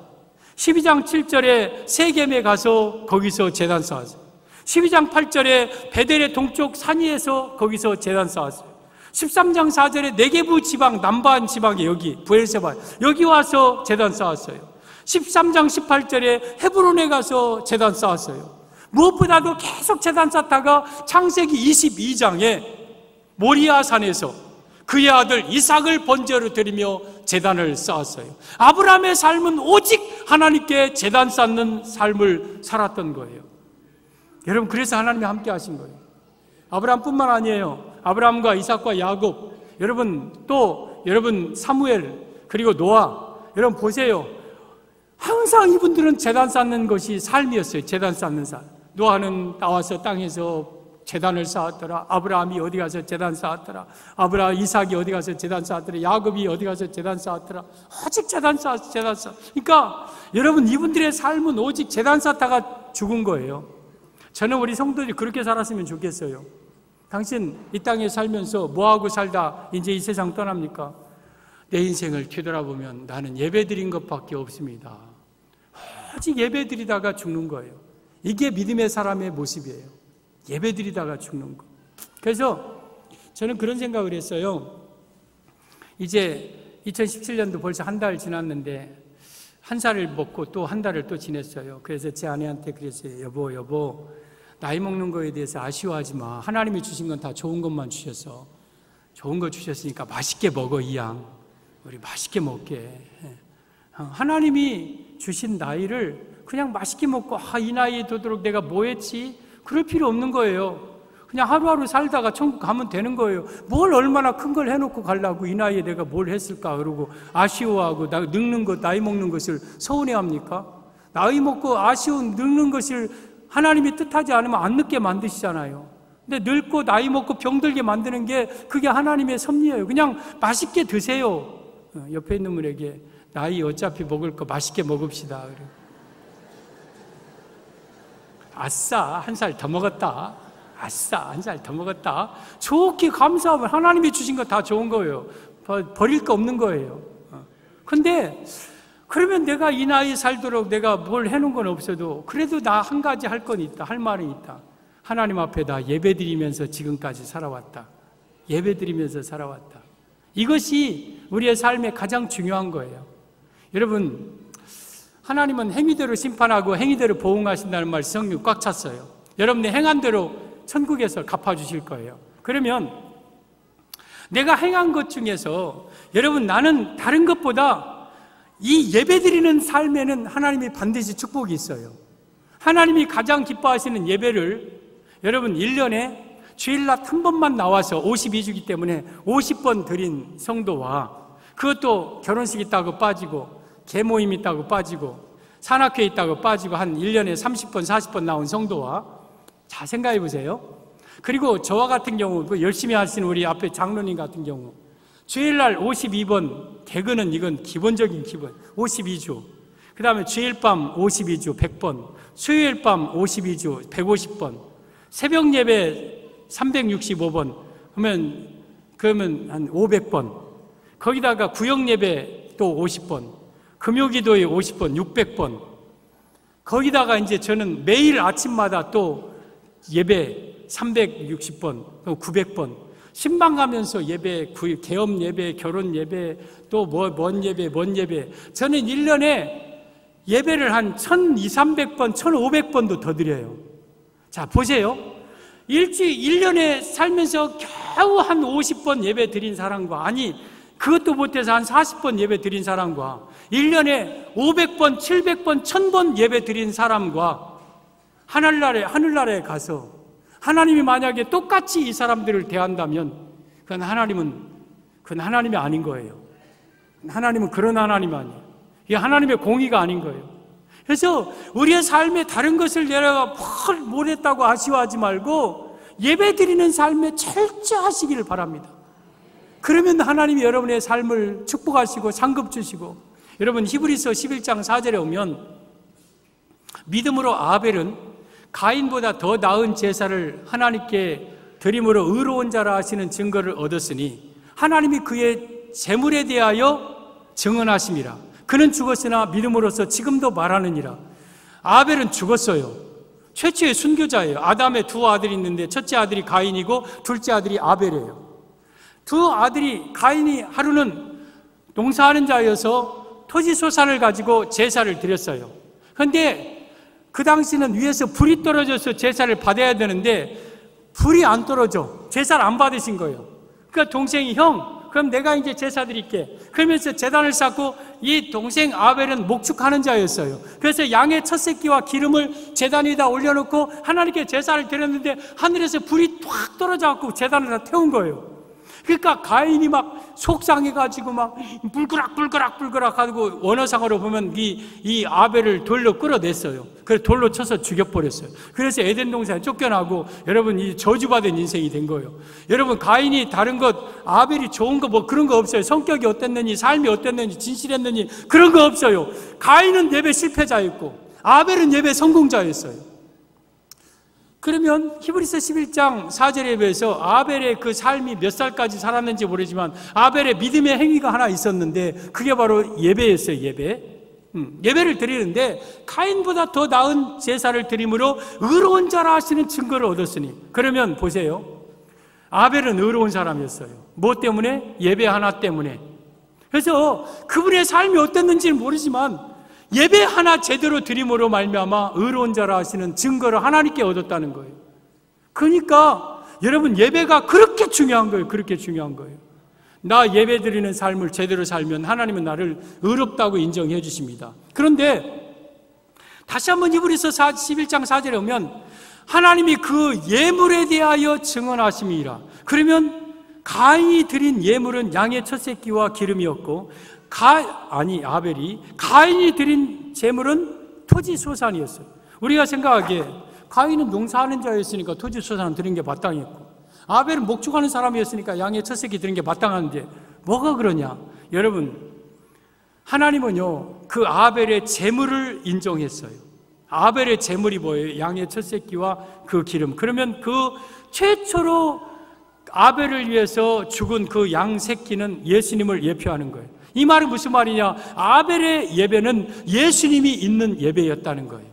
12장 7절에 세겜에 가서 거기서 제단 쌓았어요. 12장 8절에 베델의 동쪽 산위에서 거기서 제단 쌓았어요. 13장 4절에 네게부 지방, 남반 지방에 여기 브엘세바 여기 와서 제단 쌓았어요. 13장 18절에 헤브론에 가서 제단 쌓았어요. 무엇보다도 계속 제단 쌓다가 창세기 22장에 모리아 산에서 그의 아들 이삭을 번제로 드리며 제단을 쌓았어요. 아브라함의 삶은 오직 하나님께 제단 쌓는 삶을 살았던 거예요. 여러분, 그래서 하나님이 함께 하신 거예요. 아브라함뿐만 아니에요. 아브라함과 이삭과 야곱, 여러분 사무엘, 그리고 노아, 여러분 보세요. 항상 이분들은 제단 쌓는 것이 삶이었어요. 제단 쌓는 삶. 노아는 나와서 땅에서 제단을 쌓았더라. 아브라함이 어디 가서 제단 쌓았더라. 이삭이 어디 가서 제단 쌓았더라. 야곱이 어디 가서 제단 쌓았더라. 오직 제단 쌓았어. 그러니까 여러분, 이분들의 삶은 오직 제단 쌓다가 죽은 거예요. 저는 우리 성도들이 그렇게 살았으면 좋겠어요. 당신 이 땅에 살면서 뭐하고 살다 이제 이 세상 떠납니까? 내 인생을 뒤돌아보면 나는 예배드린 것밖에 없습니다. 오직 예배드리다가 죽는 거예요. 이게 믿음의 사람의 모습이에요. 예배드리다가 죽는 거. 그래서 저는 그런 생각을 했어요. 이제 2017년도 벌써 한 달 지났는데 한 살을 먹고 또 한 달을 또 지냈어요. 그래서 제 아내한테 그랬어요. 여보, 나이 먹는 거에 대해서 아쉬워하지 마. 하나님이 주신 건 다 좋은 것만 주셨어. 좋은 거 주셨으니까 맛있게 먹어, 이 양. 우리 맛있게 먹게. 하나님이 주신 나이를 그냥 맛있게 먹고, 이 나이에 도도록 내가 뭐 했지? 그럴 필요 없는 거예요. 그냥 하루하루 살다가 천국 가면 되는 거예요. 뭘 얼마나 큰 걸 해놓고 가려고, 이 나이에 내가 뭘 했을까 그러고 아쉬워하고 늙는 것, 나이 먹는 것을 서운해합니까? 나이 먹고 늙는 것을 하나님이 뜻하지 않으면 안 늙게 만드시잖아요. 근데 늙고 나이 먹고 병들게 만드는 게 그게 하나님의 섭리예요. 그냥 맛있게 드세요. 옆에 있는 분에게 나이 어차피 먹을 거 맛있게 먹읍시다. 아싸, 한 살 더 먹었다. 아싸, 한 살 더 먹었다. 좋게 감사하면 하나님이 주신 거 다 좋은 거예요. 버릴 거 없는 거예요. 근데 그러면 내가 이 나이 살도록 내가 뭘 해놓은 건 없어도 그래도 나 한 가지 할 건 있다. 할 말은 있다. 하나님 앞에 다 예배드리면서 지금까지 살아왔다. 예배드리면서 살아왔다. 이것이 우리의 삶에 가장 중요한 거예요. 여러분, 하나님은 행위대로 심판하고 행위대로 보응하신다는 말이 성경 꽉 찼어요. 여러분의 행한 대로 천국에서 갚아주실 거예요. 그러면 내가 행한 것 중에서 여러분, 나는 다른 것보다 이 예배드리는 삶에는 하나님이 반드시 축복이 있어요. 하나님이 가장 기뻐하시는 예배를 여러분 1년에 주일날 한 번만 나와서 52주기 때문에 50번 드린 성도와, 그것도 결혼식 있다고 빠지고 개모임 있다고 빠지고 산악회 있다고 빠지고 한 1년에 30번 40번 나온 성도와, 자 생각해 보세요. 그리고 저와 같은 경우, 열심히 하시는 우리 앞에 장로님 같은 경우 주일날 52번 개근은 이건 기본적인 기본 52주, 그 다음에 주일밤 52주 100번, 수요일밤 52주 150번, 새벽 예배 365번 그러면 한 500번, 거기다가 구역 예배 또 50번, 금요기도에 50번 600번, 거기다가 이제 저는 매일 아침마다 또 예배 360번 900번, 신방 가면서 예배, 개업 예배, 결혼 예배, 또 뭔 예배, 저는 1년에 예배를 한 1200~300번, 1500번도 더 드려요. 자, 보세요. 1년에 살면서 겨우 한 50번 예배 드린 사람과, 아니 그것도 못해서 한 40번 예배 드린 사람과, 1년에 500번, 700번, 1000번 예배 드린 사람과 하늘나라에 가서 하나님이 만약에 똑같이 이 사람들을 대한다면 그건 하나님이 아닌 거예요. 하나님은 그런 하나님 아니에요. 이게 하나님의 공의가 아닌 거예요. 그래서 우리의 삶에 다른 것을 내가 못했다고 아쉬워하지 말고 예배 드리는 삶에 철저하시기를 바랍니다. 그러면 하나님이 여러분의 삶을 축복하시고 상급 주시고, 여러분 히브리서 11장 4절에 오면 믿음으로 아벨은 가인보다 더 나은 제사를 하나님께 드림으로 의로운 자라 하시는 증거를 얻었으니 하나님이 그의 제물에 대하여 증언하심이라. 그는 죽었으나 믿음으로써 지금도 말하느니라. 아벨은 죽었어요. 최초의 순교자예요. 아담의 두 아들이 있는데 첫째 아들이 가인이고 둘째 아들이 아벨이에요. 두 아들이, 가인이 하루는 농사하는 자여서 토지소산을 가지고 제사를 드렸어요. 그런데 그 당시는 위에서 불이 떨어져서 제사를 받아야 되는데 불이 안 떨어져. 제사를 안 받으신 거예요. 그러니까 동생이, 형, 그럼 내가 이제 제사 드릴게. 그러면서 제단을 쌓고, 이 동생 아벨은 목축하는 자였어요. 그래서 양의 첫 새끼와 기름을 제단 위에다 올려놓고 하나님께 제사를 드렸는데 하늘에서 불이 확 떨어져갖고 제단을 다 태운 거예요. 그러니까 가인이 막 속상해가지고 막 불그락 하고, 원어상으로 보면 이 아벨을 돌로 끌어냈어요. 그래서 돌로 쳐서 죽여버렸어요. 그래서 에덴 동산에 쫓겨나고, 여러분 이 저주받은 인생이 된 거예요. 여러분, 가인이 다른 것, 아벨이 좋은 거 뭐 그런 거 없어요. 성격이 어땠느니, 삶이 어땠느니, 진실했느니 그런 거 없어요. 가인은 예배 실패자였고 아벨은 예배 성공자였어요. 그러면 히브리서 11장 4절에 비해서 아벨의 그 삶이 몇 살까지 살았는지 모르지만 아벨의 믿음의 행위가 하나 있었는데 그게 바로 예배였어요. 예배를 드리는데 가인보다 더 나은 제사를 드림으로 의로운 자라 하시는 증거를 얻었으니, 그러면 보세요. 아벨은 의로운 사람이었어요. 뭐 때문에? 예배 하나 때문에. 그래서 그분의 삶이 어땠는지는 모르지만 예배 하나 제대로 드림으로 말미암아 의로운 자라 하시는 증거를 하나님께 얻었다는 거예요. 그러니까 여러분, 예배가 그렇게 중요한 거예요. 그렇게 중요한 거예요. 나 예배 드리는 삶을 제대로 살면 하나님은 나를 의롭다고 인정해 주십니다. 그런데 다시 한번 히브리서 11장 4절에 오면 하나님이 그 예물에 대하여 증언하심이라. 그러면 가인이 드린 예물은 양의 첫 새끼와 기름이었고, 아벨이 가인이 드린 제물은 토지 소산이었어요. 우리가 생각하기에 가인은 농사하는 자였으니까 토지 소산을 드린 게 마땅했고, 아벨은 목축하는 사람이었으니까 양의 첫 새끼 드린 게 마땅한데 뭐가 그러냐? 여러분, 하나님은요 그 아벨의 제물을 인정했어요. 아벨의 제물이 뭐예요? 양의 첫 새끼와 그 기름. 그러면 그 최초로 아벨을 위해서 죽은 그 양 새끼는 예수님을 예표하는 거예요. 이 말은 무슨 말이냐? 아벨의 예배는 예수님이 있는 예배였다는 거예요.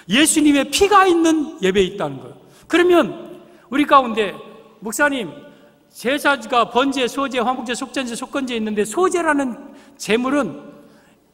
예수님의 피가 있는 예배에 있다는 거예요. 그러면 우리 가운데 목사님, 제사가 번제, 소제, 화목제, 속전제, 속건제 있는데 소제라는 제물은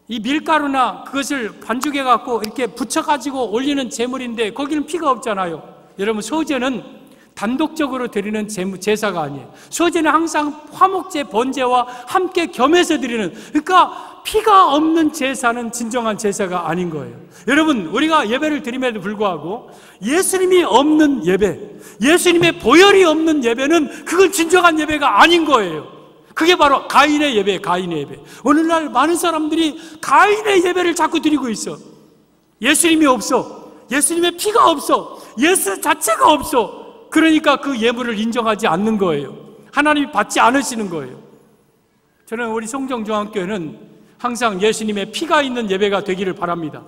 이 밀가루나 그것을 반죽해 갖고 이렇게 붙여 가지고 올리는 제물인데 거기는 피가 없잖아요. 여러분, 소제는 단독적으로 드리는 제사가 아니에요. 소제는 항상 화목제, 번제와 함께 겸해서 드리는, 그러니까 피가 없는 제사는 진정한 제사가 아닌 거예요. 여러분, 우리가 예배를 드림에도 불구하고 예수님이 없는 예배, 예수님의 보혈이 없는 예배는 그건 진정한 예배가 아닌 거예요. 그게 바로 가인의 예배예요. 가인의 예배. 오늘날 많은 사람들이 가인의 예배를 자꾸 드리고 있어. 예수님이 없어. 예수님의 피가 없어. 예수 자체가 없어. 그러니까 그 예물을 인정하지 않는 거예요. 하나님이 받지 않으시는 거예요. 저는 우리 송정중앙교회는 항상 예수님의 피가 있는 예배가 되기를 바랍니다.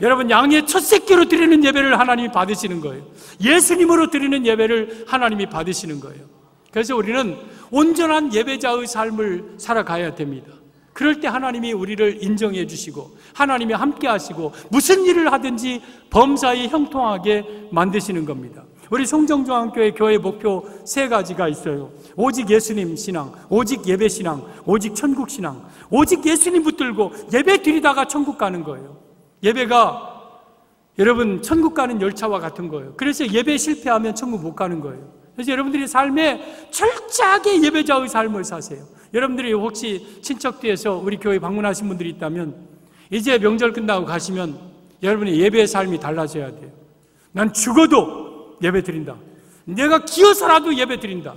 여러분, 양의 첫 새끼로 드리는 예배를 하나님이 받으시는 거예요. 예수님으로 드리는 예배를 하나님이 받으시는 거예요. 그래서 우리는 온전한 예배자의 삶을 살아가야 됩니다. 그럴 때 하나님이 우리를 인정해 주시고 하나님이 함께 하시고 무슨 일을 하든지 범사에 형통하게 만드시는 겁니다. 우리 송정중앙교회 교회 목표 3가지가 있어요. 오직 예수님 신앙, 오직 예배 신앙, 오직 천국 신앙. 오직 예수님 붙들고 예배 드리다가 천국 가는 거예요. 예배가 여러분 천국 가는 열차와 같은 거예요. 그래서 예배 실패하면 천국 못 가는 거예요. 그래서 여러분들이 삶에 철저하게 예배자의 삶을 사세요. 여러분들이 혹시 친척뒤에서 우리 교회 방문하신 분들이 있다면 이제 명절 끝나고 가시면 여러분의 예배의 삶이 달라져야 돼요. 난 죽어도 예배 드린다. 내가 기어서라도 예배 드린다.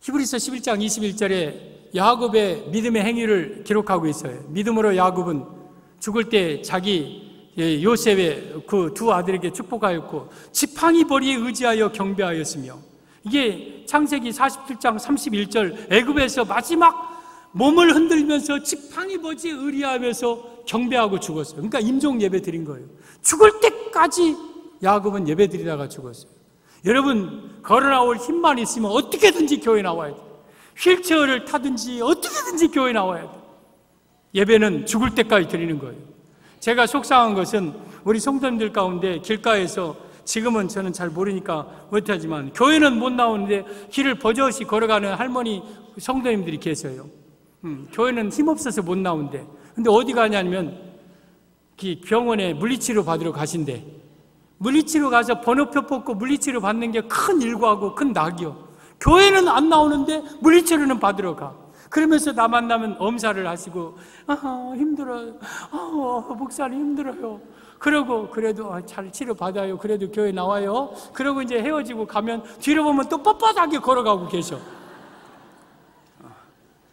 히브리서 11장 21절에 야곱의 믿음의 행위를 기록하고 있어요. 믿음으로 야곱은 죽을 때 자기 요셉의 그 두 아들에게 축복하였고 지팡이 벌이에 의지하여 경배하였으며, 이게 창세기 47장 31절 애굽에서 마지막 몸을 흔들면서 지팡이 벌이에 의리하면서 경배하고 죽었어요. 그러니까 임종 예배 드린 거예요. 죽을 때까지 야곱은 예배 드리다가 죽었어요. 여러분, 걸어 나올 힘만 있으면 어떻게든지 교회 나와야 돼요. 휠체어를 타든지 어떻게든지 교회 나와야 돼요. 예배는 죽을 때까지 드리는 거예요. 제가 속상한 것은 우리 성도님들 가운데 길가에서, 지금은 저는 잘 모르니까 못하지만 교회는 못 나오는데 길을 버젓이 걸어가는 할머니 성도님들이 계세요. 교회는 힘없어서 못 나오는데, 근데 어디 가냐면 병원에 물리치료 받으러 가신대. 물리치료 가서 번호표 뽑고 물리치료 받는 게 큰 일과고 큰 낙이요. 교회는 안 나오는데 물리치료는 받으러 가. 그러면서 나 만나면 엄살을 하시고, 힘들어요. 목사님 힘들어요. 그러고, 그래도 잘 치료 받아요. 그래도 교회 나와요. 그러고 이제 헤어지고 가면 뒤로 보면 또 뻣뻣하게 걸어가고 계셔.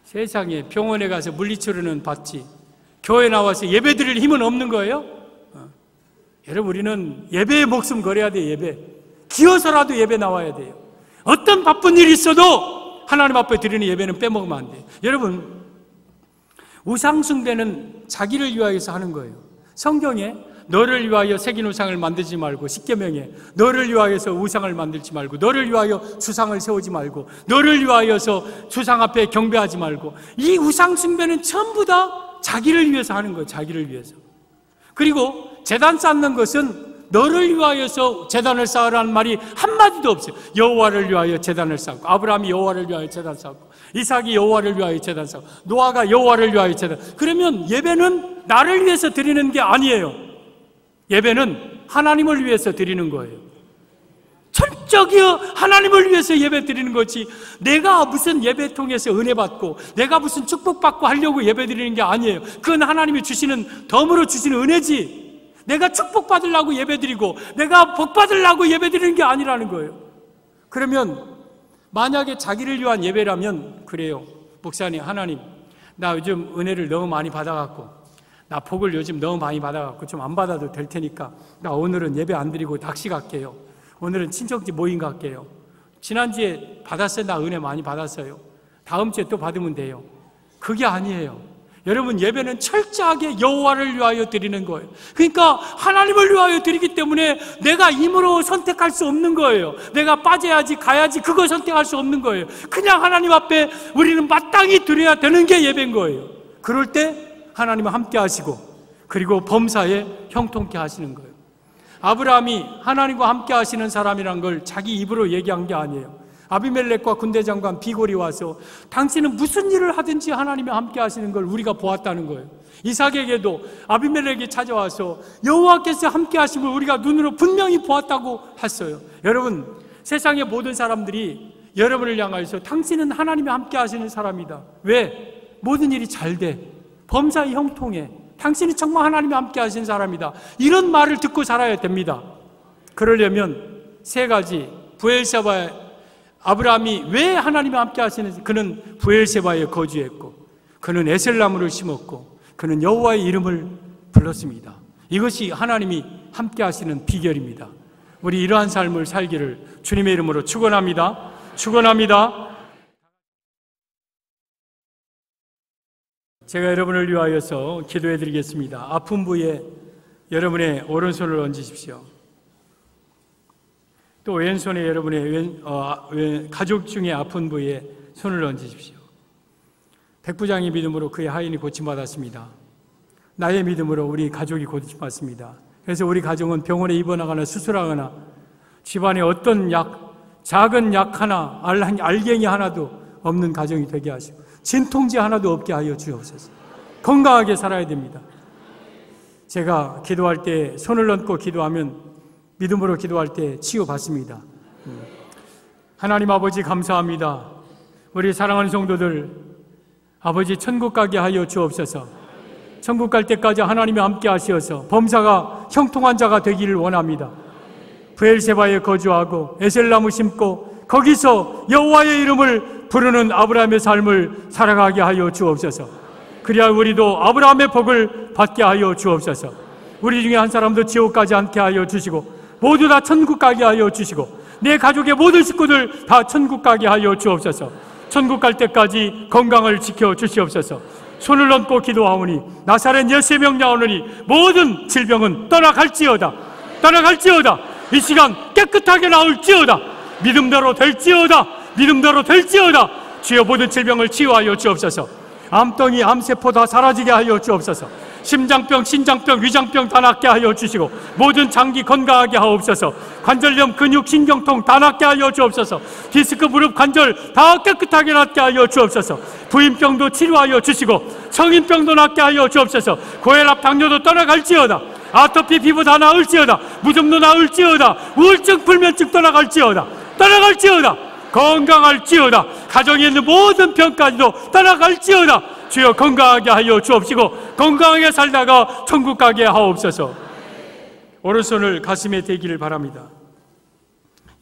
세상에, 병원에 가서 물리치료는 받지, 교회 나와서 예배 드릴 힘은 없는 거예요? 여러분, 우리는 예배에 목숨 걸어야 돼요. 예배. 기어서라도 예배 나와야 돼요. 어떤 바쁜 일이 있어도 하나님 앞에 드리는 예배는 빼먹으면 안 돼요. 여러분, 우상숭배는 자기를 위하여서 하는 거예요. 성경에 너를 위하여 새긴 우상을 만들지 말고, 십계명에 너를 위하여서 우상을 만들지 말고, 너를 위하여 주상을 세우지 말고, 너를 위하여서 주상 앞에 경배하지 말고, 이 우상숭배는 전부 다 자기를 위해서 하는 거예요. 자기를 위해서. 그리고 제단 쌓는 것은 너를 위하여서 제단을 쌓으라는 말이 한마디도 없어요. 여호와를 위하여 제단을 쌓고, 아브라함이 여호와를 위하여 제단을 쌓고, 이삭이 여호와를 위하여 제단을 쌓고, 노아가 여호와를 위하여 제단. 그러면 예배는 나를 위해서 드리는 게 아니에요. 예배는 하나님을 위해서 드리는 거예요. 철저히 하나님을 위해서 예배 드리는 거지, 내가 무슨 예배 통해서 은혜 받고 내가 무슨 축복받고 하려고 예배 드리는 게 아니에요. 그건 하나님이 주시는, 덤으로 주시는 은혜지, 내가 축복받으려고 예배드리고 내가 복받으려고 예배드리는 게 아니라는 거예요. 그러면 만약에 자기를 위한 예배라면 그래요. 목사님, 하나님, 나 요즘 은혜를 너무 많이 받아갖고, 나 복을 요즘 너무 많이 받아갖고 좀 안 받아도 될 테니까 나 오늘은 예배 안 드리고 낚시 갈게요. 오늘은 친척집 모임 갈게요. 지난주에 받았어요. 나 은혜 많이 받았어요. 다음 주에 또 받으면 돼요. 그게 아니에요. 여러분, 예배는 철저하게 여호와를 위하여 드리는 거예요. 그러니까 하나님을 위하여 드리기 때문에 내가 힘으로 선택할 수 없는 거예요. 내가 빠져야지 가야지 그거 선택할 수 없는 거예요. 그냥 하나님 앞에 우리는 마땅히 드려야 되는 게 예배인 거예요. 그럴 때 하나님은 함께 하시고, 그리고 범사에 형통케 하시는 거예요. 아브라함이 하나님과 함께 하시는 사람이란 걸 자기 입으로 얘기한 게 아니에요. 아비멜렉과 군대장관 비골이 와서 당신은 무슨 일을 하든지 하나님이 함께 하시는 걸 우리가 보았다는 거예요. 이삭에게도 아비멜렉이 찾아와서 여호와께서 함께 하신 걸 우리가 눈으로 분명히 보았다고 했어요. 여러분, 세상의 모든 사람들이 여러분을 향하여서 당신은 하나님이 함께 하시는 사람이다. 왜? 모든 일이 잘 돼. 범사의 형통해. 당신이 정말 하나님이 함께 하시는 사람이다. 이런 말을 듣고 살아야 됩니다. 그러려면 세 가지, 브엘세바의 아브라함이 왜 하나님이 함께 하시는지, 그는 브엘세바에 거주했고, 그는 에셀나무를 심었고, 그는 여호와의 이름을 불렀습니다. 이것이 하나님이 함께 하시는 비결입니다. 우리 이러한 삶을 살기를 주님의 이름으로 축원합니다. 축원합니다. 제가 여러분을 위하여서 기도해 드리겠습니다. 아픈 부위에 여러분의 오른손을 얹으십시오. 또 왼손에 여러분의 가족 중에 아픈 부위에 손을 얹으십시오. 백부장의 믿음으로 그의 하인이 고침받았습니다. 나의 믿음으로 우리 가족이 고침받습니다. 그래서 우리 가정은 병원에 입원하거나 수술하거나 집안에 어떤 작은 약 하나, 알갱이 하나도 없는 가정이 되게 하시고, 진통제 하나도 없게 하여 주옵소서. 건강하게 살아야 됩니다. 제가 기도할 때 손을 얹고 기도하면 믿음으로 기도할 때 치유받습니다. 하나님 아버지 감사합니다. 우리 사랑하는 성도들 아버지 천국 가게 하여 주옵소서. 천국 갈 때까지 하나님이 함께 하시어서 범사가 형통한 자가 되기를 원합니다. 브엘세바에 거주하고 에셀나무 심고 거기서 여호와의 이름을 부르는 아브라함의 삶을 살아가게 하여 주옵소서. 그래야 우리도 아브라함의 복을 받게 하여 주옵소서. 우리 중에 한 사람도 지옥 가지 않게 하여 주시고 모두 다 천국 가게 하여 주시고 내 가족의 모든 식구들 다 천국 가게 하여 주옵소서. 천국 갈 때까지 건강을 지켜 주시옵소서. 손을 얹고 기도하오니 나사렛 예수의 명령하오니 모든 질병은 떠나갈지어다. 떠나갈지어다. 이 시간 깨끗하게 나올지어다. 믿음대로 될지어다. 믿음대로 될지어다. 주여 모든 질병을 치유하여 주옵소서. 암덩이, 암세포 다 사라지게 하여 주옵소서. 심장병, 신장병, 위장병 다 낫게 하여 주시고 모든 장기 건강하게 하옵소서. 관절염, 근육, 신경통 다 낫게 하여 주옵소서. 디스크, 무릎, 관절 다 깨끗하게 낫게 하여 주옵소서. 부인병도 치료하여 주시고 성인병도 낫게 하여 주옵소서. 고혈압, 당뇨도 떠나갈지어다. 아토피, 피부 다 나을지어다. 무좀도 나을지어다. 우울증, 불면증 떠나갈지어다. 떠나갈지어다. 건강할지어다. 가정에 있는 모든 병까지도 떠나갈지어다. 주여 건강하게 하여 주옵시고 건강하게 살다가 천국 가게 하옵소서. 오른손을 가슴에 대기를 바랍니다.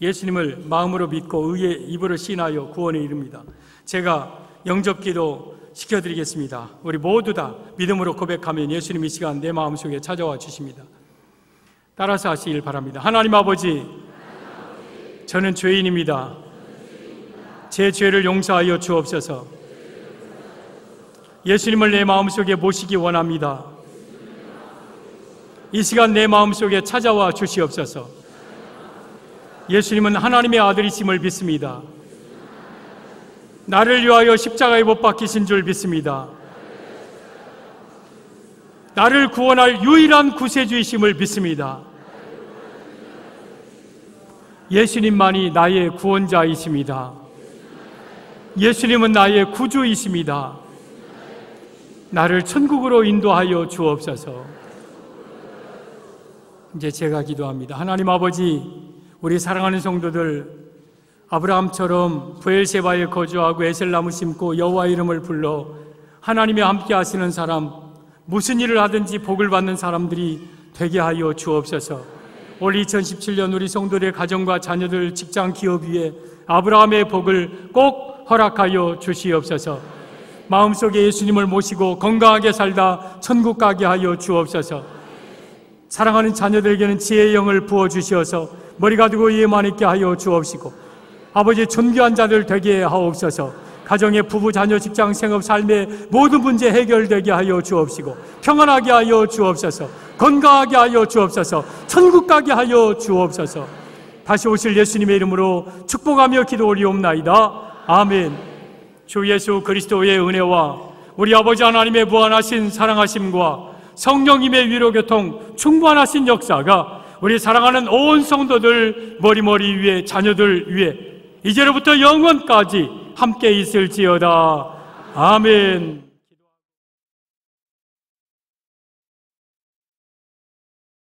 예수님을 마음으로 믿고 의의 입으로 시인하여 구원에 이릅니다. 제가 영접기도 시켜드리겠습니다. 우리 모두 다 믿음으로 고백하면 예수님 이 시간 내 마음속에 찾아와 주십니다. 따라서 하시길 바랍니다. 하나님 아버지, 저는 죄인입니다. 제 죄를 용서하여 주옵소서. 예수님을 내 마음속에 모시기 원합니다. 이 시간 내 마음속에 찾아와 주시옵소서. 예수님은 하나님의 아들이심을 믿습니다. 나를 위하여 십자가에 못 박히신 줄 믿습니다. 나를 구원할 유일한 구세주이심을 믿습니다. 예수님만이 나의 구원자이십니다. 예수님은 나의 구주이십니다. 나를 천국으로 인도하여 주옵소서. 이제 제가 기도합니다. 하나님 아버지, 우리 사랑하는 성도들 아브라함처럼 브엘세바에 거주하고 에셀나무 심고 여호와 이름을 불러 하나님이 함께 하시는 사람, 무슨 일을 하든지 복을 받는 사람들이 되게 하여 주옵소서. 올 2017년 우리 성도들의 가정과 자녀들, 직장, 기업 위에 아브라함의 복을 꼭 허락하여 주시옵소서. 마음속에 예수님을 모시고 건강하게 살다 천국 가게 하여 주옵소서. 사랑하는 자녀들에게는 지혜의 영을 부어주시어서 머리가 두고 이해만 있게 하여 주옵시고 아버지 존귀한 자들 되게 하옵소서. 가정의 부부, 자녀, 직장, 생업, 삶의 모든 문제 해결되게 하여 주옵시고 평안하게 하여 주옵소서. 건강하게 하여 주옵소서. 천국 가게 하여 주옵소서. 다시 오실 예수님의 이름으로 축복하며 기도 올리옵나이다. 아멘. 주 예수 그리스도의 은혜와 우리 아버지 하나님의 무한하신 사랑하심과 성령님의 위로교통 충만하신 역사가 우리 사랑하는 온 성도들 머리머리 위에, 자녀들 위에 이제로부터 영원까지 함께 있을지어다. 아멘.